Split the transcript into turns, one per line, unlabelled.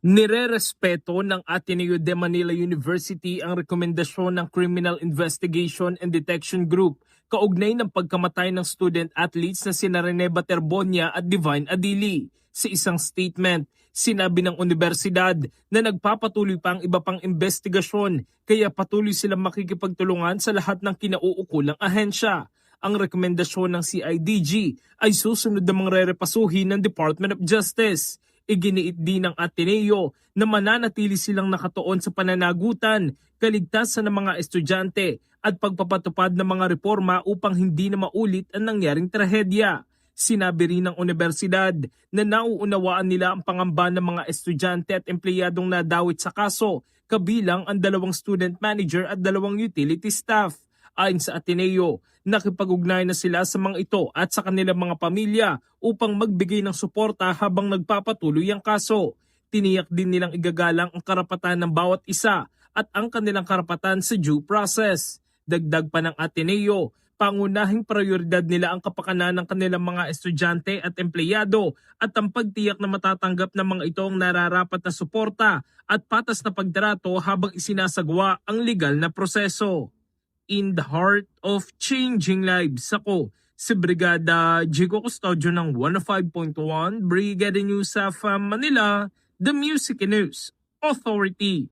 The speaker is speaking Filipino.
Nirerespeto ng Ateneo de Manila University ang rekomendasyon ng Criminal Investigation and Detection Group kaugnay ng pagkamatay ng student athletes na sina Rene Baterbonia at Divine Adili. Sa isang statement, sinabi ng universidad na nagpapatuloy pa ang iba pang investigasyon kaya patuloy silang makikipagtulungan sa lahat ng kinauukulang ahensya. Ang rekomendasyon ng CIDG ay susunod na mangrerepasuhin ng Department of Justice. Iginiit din ng Ateneo na mananatili silang nakatuon sa pananagutan, kaligtasan ng mga estudyante at pagpapatupad ng mga reforma upang hindi na maulit ang nangyaring trahedya. Sinabi rin ng universidad na nauunawaan nila ang pangamba ng mga estudyante at empleyadong nadawit sa kaso, kabilang ang 2 student manager at 2 utility staff. Ayon sa Ateneo, nakipag-ugnay na sila sa mga ito at sa kanilang mga pamilya upang magbigay ng suporta habang nagpapatuloy ang kaso. Tiniyak din nilang igagalang ang karapatan ng bawat isa at ang kanilang karapatan sa due process. Dagdag pa ng Ateneo, pangunahing prioridad nila ang kapakanan ng kanilang mga estudyante at empleyado at ang pagtiyak na matatanggap ng mga ito ang nararapat na suporta at patas na pagtrato habang isinasagawa ang legal na proseso. In the heart of changing lives, ako si Brigada Jigo Custodio ng 105.1 Brigada News of Manila, the Music News Authority.